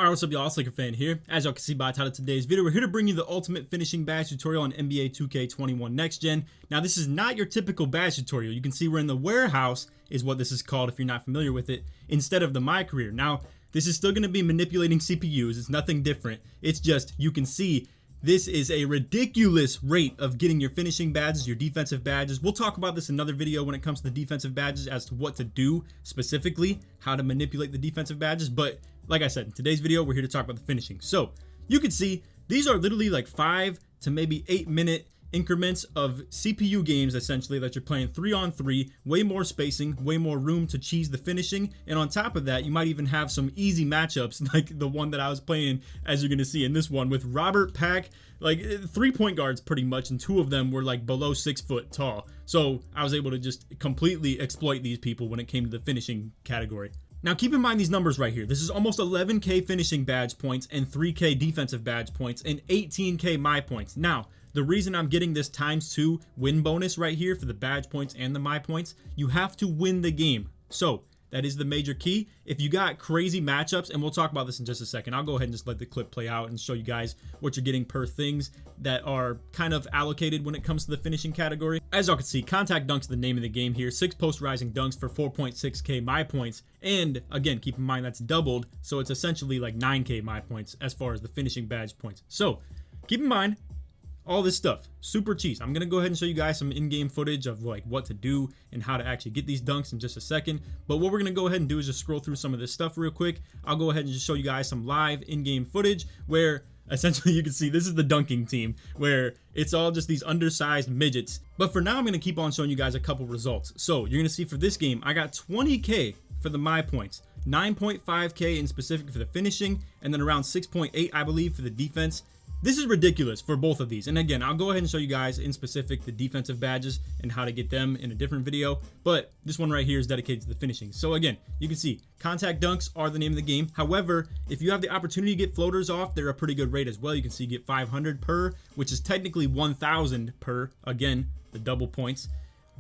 Alright, what's up y'all, it's LakerFan here. As y'all can see by the title of today's video, we're here to bring you the ultimate finishing badge tutorial on NBA2K21 Next Gen. Now this is not your typical badge tutorial. You can see we're in the warehouse, is what this is called if you're not familiar with it, instead of the My Career. Now, this is still going to be manipulating CPUs, it's nothing different. It's just, you can see, this is a ridiculous rate of getting your finishing badges, your defensive badges. We'll talk about this in another video when it comes to the defensive badges as to what to do specifically, how to manipulate the defensive badges. But like I said, in today's video, we're here to talk about the finishing. So you can see these are literally like 5 to maybe 8 minute increments of CPU games essentially that you're playing 3-on-3, way more spacing, way more room to cheese the finishing, and on top of that you might even have some easy matchups like the one that I was playing, as you're gonna see in this one, with Robert Pack, like 3 point guards pretty much, and 2 of them were like below 6 foot tall. So I was able to just completely exploit these people when it came to the finishing category. Now keep in mind these numbers right here. This is almost 11k finishing badge points and 3k defensive badge points and 18k my points. Now the reason I'm getting this ×2 win bonus right here for the badge points and the my points, you have to win the game. So that is the major key. If you got crazy matchups, and we'll talk about this in just a second, I'll go ahead and just let the clip play out and show you guys what you're getting per things that are kind of allocated when it comes to the finishing category. As y'all can see, contact dunks is the name of the game here. 6 posterizing dunks for 4.6k my points. And again, keep in mind that's doubled, so it's essentially like 9k my points as far as the finishing badge points. So keep in mind, all this stuff super cheap. I'm gonna go ahead and show you guys some in-game footage of like what to do and how to actually get these dunks in just a second. But what we're gonna go ahead and do is just scroll through some of this stuff real quick. I'll go ahead and just show you guys some live in-game footage where essentially you can see this is the dunking team, where it's all just these undersized midgets. But for now, I'm gonna keep on showing you guys a couple results. So you're gonna see for this game, I got 20k for the my points, 9.5k in specific for the finishing, and then around 6.8 I believe for the defense. This is ridiculous for both of these. And again, I'll go ahead and show you guys in specific the defensive badges and how to get them in a different video. But this one right here is dedicated to the finishing. So again, you can see contact dunks are the name of the game. However, if you have the opportunity to get floaters off, they're a pretty good rate as well. You can see you get 500 per, which is technically 1,000 per. Again, the double points.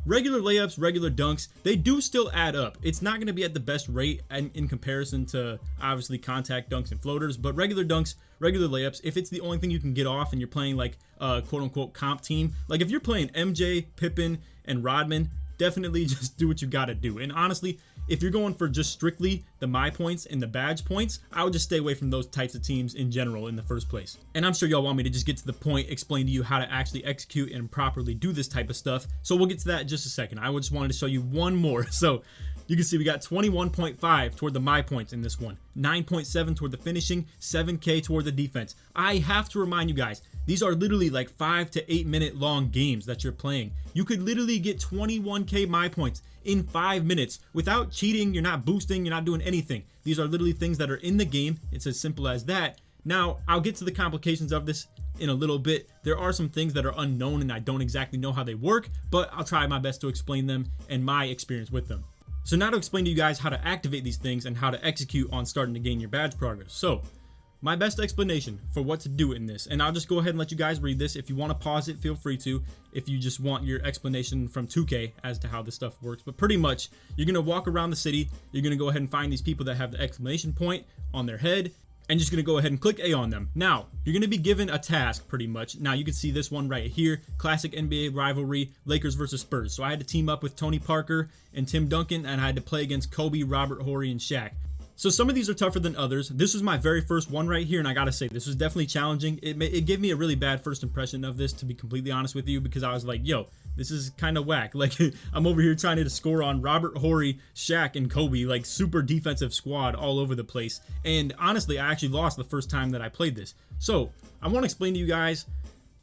Regular layups, regular dunks, they do still add up. It's not going to be at the best rate in comparison to obviously contact dunks and floaters, but regular dunks, regular layups, if it's the only thing you can get off and you're playing like a quote-unquote comp team, like if you're playing MJ, Pippen, and Rodman, definitely just do what you got to do. And honestly, if you're going for just strictly the my points and the badge points, I would just stay away from those types of teams in general in the first place. And I'm sure y'all want me to just get to the point, explain to you how to actually execute and properly do this type of stuff. So we'll get to that in just a second. I just wanted to show you one more. So you can see we got 21.5 toward the my points in this one, 9.7 toward the finishing, 7k toward the defense. I have to remind you guys, these are literally like 5 to 8 minute long games that you're playing. You could literally get 21k my points in 5 minutes without cheating. You're not boosting, you're not doing anything. These are literally things that are in the game. It's as simple as that. Now, I'll get to the complications of this in a little bit. There are some things that are unknown and I don't exactly know how they work, but I'll try my best to explain them and my experience with them. So now to explain to you guys how to activate these things and how to execute on starting to gain your badge progress. So my best explanation for what to do in this, and I'll just go ahead and let you guys read this. If you want to pause it, feel free to, if you just want your explanation from 2K as to how this stuff works. But pretty much, you're going to walk around the city, you're going to go ahead and find these people that have the exclamation point on their head, and just going to go ahead and click A on them. Now, you're going to be given a task pretty much. Now, you can see this one right here, classic NBA rivalry, Lakers versus Spurs. So I had to team up with Tony Parker and Tim Duncan, and I had to play against Kobe, Robert Horry, and Shaq. So some of these are tougher than others. This was my very first one right here, and I gotta say, this was definitely challenging. It gave me a really bad first impression of this, to be completely honest with you, because I was like, yo, this is kind of whack. Like, I'm over here trying to score on Robert Horry, Shaq, and Kobe, like super defensive squad all over the place. And honestly, I actually lost the first time that I played this. So I want to explain to you guys,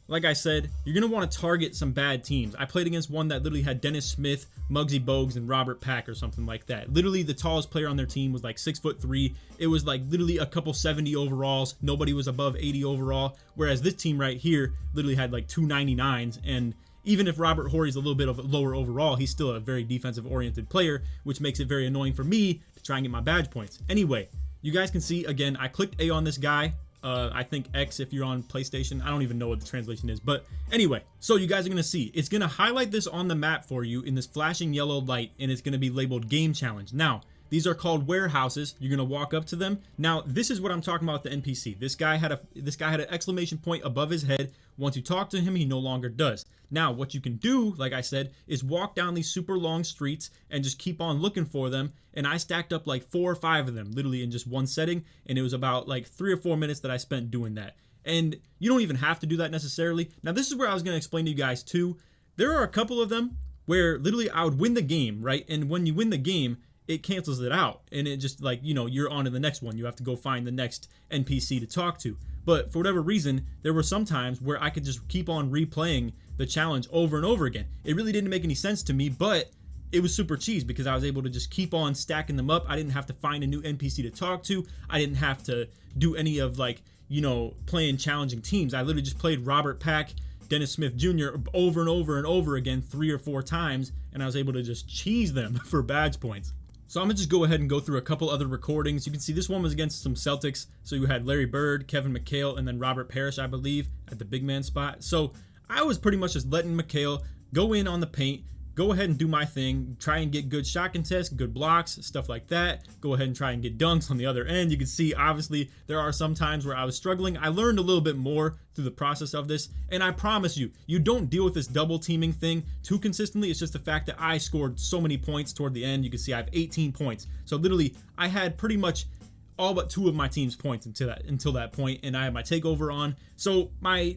like I said, you're going to want to target some bad teams. I played against one that literally had Dennis Smith, Muggsy Bogues, and Robert Pack or something like that. Literally the tallest player on their team was like 6'3". It was like literally a couple 70 overalls. Nobody was above 80 overall. Whereas this team right here literally had like 299s. And even if Robert Horry's a little bit of a lower overall, he's still a very defensive oriented player, which makes it very annoying for me to try and get my badge points. Anyway, you guys can see, again, I clicked A on this guy. I think X if you're on PlayStation. I don't even know what the translation is, but anyway, so you guys are gonna see it's gonna highlight this on the map for you in this flashing yellow light, and it's gonna be labeled game challenge. Now These are called warehouses. You're gonna walk up to them. Now, this is what I'm talking about with the NPC. This guy had an exclamation point above his head. Once you talk to him, he no longer does. Now, what you can do, like I said, is walk down these super long streets and just keep on looking for them. And I stacked up like 4 or 5 of them, literally in just one setting. And it was about like 3 or 4 minutes that I spent doing that. And you don't even have to do that necessarily. Now, this is where I was gonna explain to you guys too. There are a couple of them where literally I would win the game, right? And when you win the game, it cancels it out, and it just like, you know, you're on to the next one. You have to go find the next NPC to talk to. But for whatever reason, there were some times where I could just keep on replaying the challenge over and over again. It really didn't make any sense to me, but it was super cheese because I was able to just keep on stacking them up. I didn't have to find a new NPC to talk to. I didn't have to do any of like, you know, playing challenging teams. I literally just played Robert Pack, Dennis Smith Jr. over and over and over again 3 or 4 times, and I was able to just cheese them for badge points. So I'm gonna just go ahead and go through a couple other recordings. You can see this one was against some Celtics. So you had Larry Bird, Kevin McHale, and then Robert Parrish, I believe, at the big man spot. So I was pretty much just letting McHale go in on the paint, go ahead and do my thing, try and get good shot contests, good blocks, stuff like that. Go ahead and try and get dunks on the other end. You can see, obviously, there are some times where I was struggling. I learned a little bit more through the process of this, and I promise you, you don't deal with this double teaming thing too consistently. It's just the fact that I scored so many points toward the end. You can see I have 18 points. So literally, I had pretty much all but 2 of my team's points until that point, and I had my takeover on. So my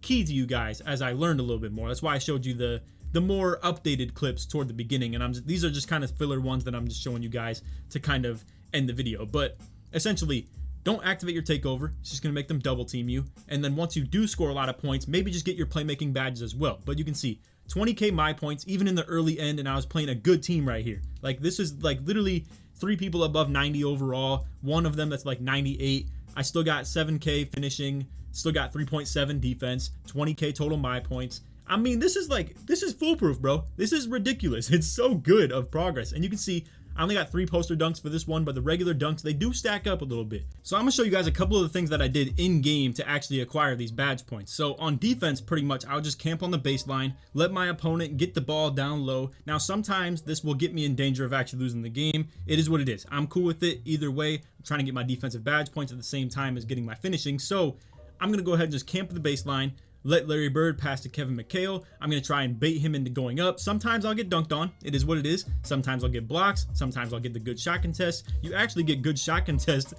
key to you guys, as I learned a little bit more, that's why I showed you the more updated clips toward the beginning, and these are just kind of filler ones that I'm just showing you guys to kind of end the video. But essentially, don't activate your takeover. It's just gonna make them double team you, and then once you do score a lot of points, maybe just get your playmaking badges as well. But you can see 20k my points even in the early end, and I was playing a good team right here. Like, this is like literally 3 people above 90 overall, one of them that's like 98. I still got 7k finishing, still got 3.7 defense, 20k total my points. I mean, this is foolproof, bro. This is ridiculous. It's so good of progress. And you can see I only got 3 poster dunks for this one, but the regular dunks, they do stack up a little bit. So I'm gonna show you guys a couple of the things that I did in game to actually acquire these badge points. So on defense, pretty much, I'll just camp on the baseline, let my opponent get the ball down low. Now, sometimes this will get me in danger of actually losing the game. It is what it is. I'm cool with it either way. I'm trying to get my defensive badge points at the same time as getting my finishing. So I'm gonna go ahead and just camp the baseline, let Larry Bird pass to Kevin McHale. I'm going to try and bait him into going up. Sometimes I'll get dunked on. It is what it is. Sometimes I'll get blocks. Sometimes I'll get the good shot contest. You actually get good shot contest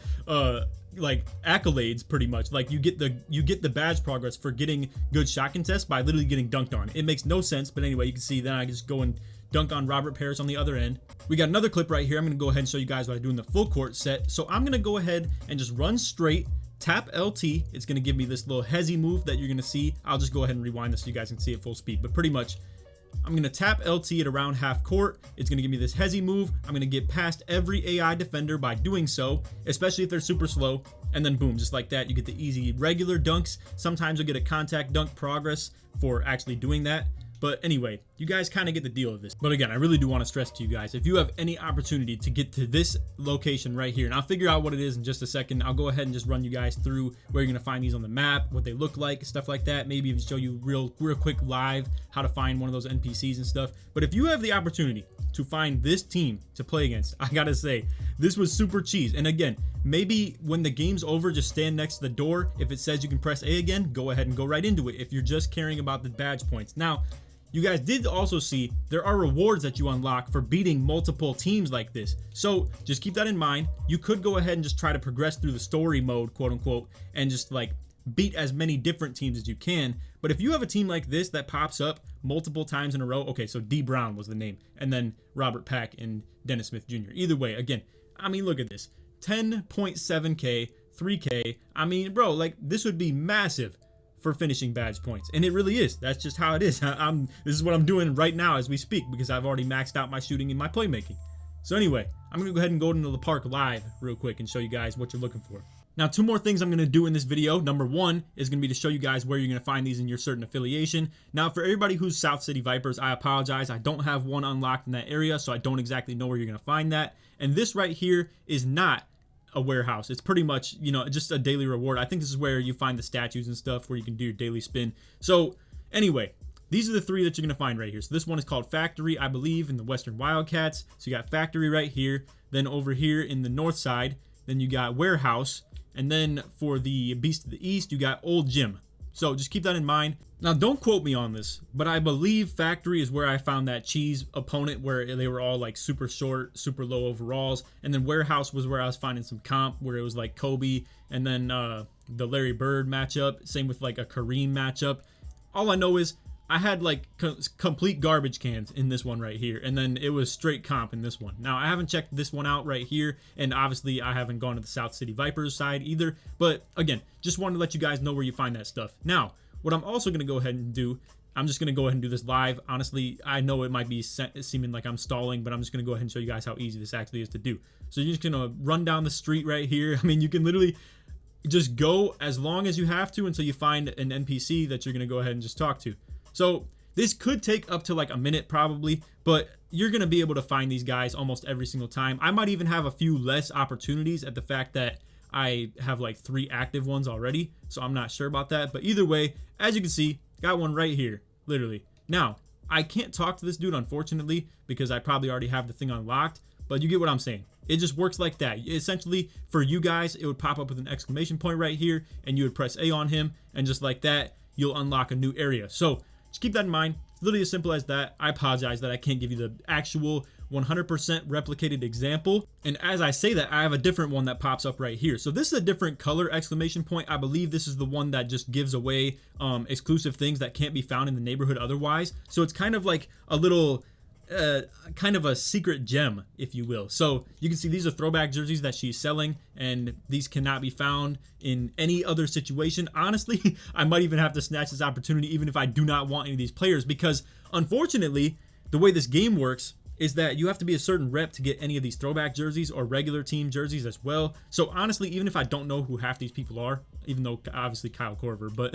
like accolades pretty much. Like you get the badge progress for getting good shot contest by literally getting dunked on. It makes no sense, but anyway, you can see then I just go and dunk on Robert Parrish on the other end. We got another clip right here. I'm going to go ahead and show you guys what I do in the full court set. So I'm going to go ahead and just run straight, tap LT. It's going to give me this little hezzy move that you're going to see. I'll just go ahead and rewind this so you guys can see it full speed. But pretty much, I'm going to tap LT at around half court. It's going to give me this hezzy move. I'm going to get past every AI defender by doing so, especially if they're super slow. And then boom, just like that, you get the easy regular dunks. Sometimes you'll get a contact dunk progress for actually doing that. But anyway, you guys kind of get the deal of this. But again, I really do want to stress to you guys, if you have any opportunity to get to this location right here, and I'll figure out what it is in just a second. I'll go ahead and just run you guys through where you're going to find these on the map, what they look like, stuff like that. Maybe even show you real quick live how to find one of those NPCs and stuff. But if you have the opportunity to find this team to play against, I gotta say, this was super cheese. And again, maybe when the game's over, just stand next to the door. If it says you can press A again, go ahead and go right into it if you're just caring about the badge points. Now, you guys did also see there are rewards that you unlock for beating multiple teams like this. So just keep that in mind. You could go ahead and just try to progress through the story mode, quote unquote, and just like beat as many different teams as you can. But if you have a team like this that pops up multiple times in a row, okay, so D Brown was the name, and then Robert Pack and Dennis Smith Jr. Either way, again, I mean, look at this, 10.7K, 3K. I mean, bro, like this would be massive for finishing badge points, and it really is. That's just how it is. This is what I'm doing right now as we speak, because I've already maxed out my shooting and my playmaking. So anyway, I'm gonna go ahead and go into the park live real quick and show you guys what you're looking for. Now, 2 more things I'm gonna do in this video. Number 1 is gonna be to show you guys where you're gonna find these in your certain affiliation. Now, for everybody who's South City Vipers, I apologize. I don't have one unlocked in that area, so I don't exactly know where you're gonna find that. And this right here is not a warehouse. It's pretty much, you know, just a daily reward. I think this is where you find the statues and stuff where you can do your daily spin. So anyway, these are the 3 that you're gonna find right here. So this one is called Factory, I believe, in the Western Wildcats. So you got Factory right here. Then over here in the north side, then you got warehouse. And then for the beast to the east, you got old gym. So just keep that in mind. Now, don't quote me on this, but I believe factory is where I found that cheese opponent where they were all like super short, super low overalls. And then warehouse was where I was finding some comp where it was like Kobe and then the Larry Bird matchup. Same with like a Kareem matchup. All I know is I had like complete garbage cans in this one right here. And then it was straight comp in this one. Now, I haven't checked this one out right here. And obviously, I haven't gone to the South City Vipers side either. But again, just wanted to let you guys know where you find that stuff. Now, what I'm also going to go ahead and do, I'm just going to go ahead and do this live. Honestly, I know it might be seeming like I'm stalling, but I'm just going to go ahead and show you guys how easy this actually is to do. So you're just going to run down the street right here. I mean, you can literally just go as long as you have to until you find an NPC that you're going to go ahead and just talk to. So this could take up to like a minute probably, but you're going to be able to find these guys almost every single time. I might even have a few less opportunities at the fact that I have like 3 active ones already, so I'm not sure about that. But either way, as you can see, got one right here, literally. Now, I can't talk to this dude, unfortunately, because I probably already have the thing unlocked, but you get what I'm saying. It just works like that. Essentially, for you guys, it would pop up with an exclamation point right here, and you would press A on him, and just like that, you'll unlock a new area. So just keep that in mind. It's literally as simple as that. I apologize that I can't give you the actual 100% replicated example. And as I say that, I have a different one that pops up right here. So this is a different color exclamation point. I believe this is the one that just gives away exclusive things that can't be found in the neighborhood otherwise. So it's kind of like a little kind of a secret gem, if you will. So you can see these are throwback jerseys that she's selling, and these cannot be found in any other situation. Honestly, I might even have to snatch this opportunity even if I do not want any of these players, because unfortunately, the way this game works is that you have to be a certain rep to get any of these throwback jerseys or regular team jerseys as well. So honestly, even if I don't know who half these people are, even though obviously Kyle Korver, but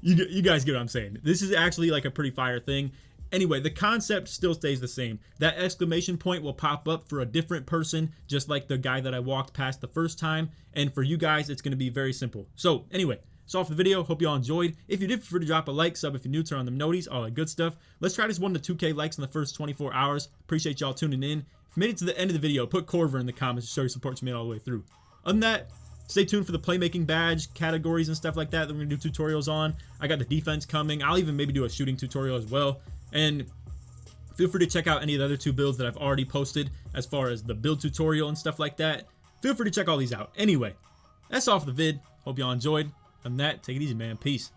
you guys get what I'm saying. This is actually like a pretty fire thing. Anyway, the concept still stays the same. That exclamation point will pop up for a different person, just like the guy that I walked past the first time. And for you guys, it's going to be very simple. So anyway, that's all for the video. Hope you all enjoyed. If you did, feel free to drop a like, sub if you're new, turn on the noties, all that good stuff. Let's try this 1 to 2K likes in the first 24 hours. Appreciate y'all tuning in. If you made it to the end of the video, put Korver in the comments to show your support to me all the way through. Other than that, stay tuned for the playmaking badge categories and stuff like that we're going to do tutorials on. I got the defense coming. I'll even maybe do a shooting tutorial as well. And feel free to check out any of the other 2 builds that I've already posted as far as the build tutorial and stuff like that. Feel free to check all these out. Anyway, that's all for the vid. Hope y'all enjoyed. Other than that, take it easy, man. Peace.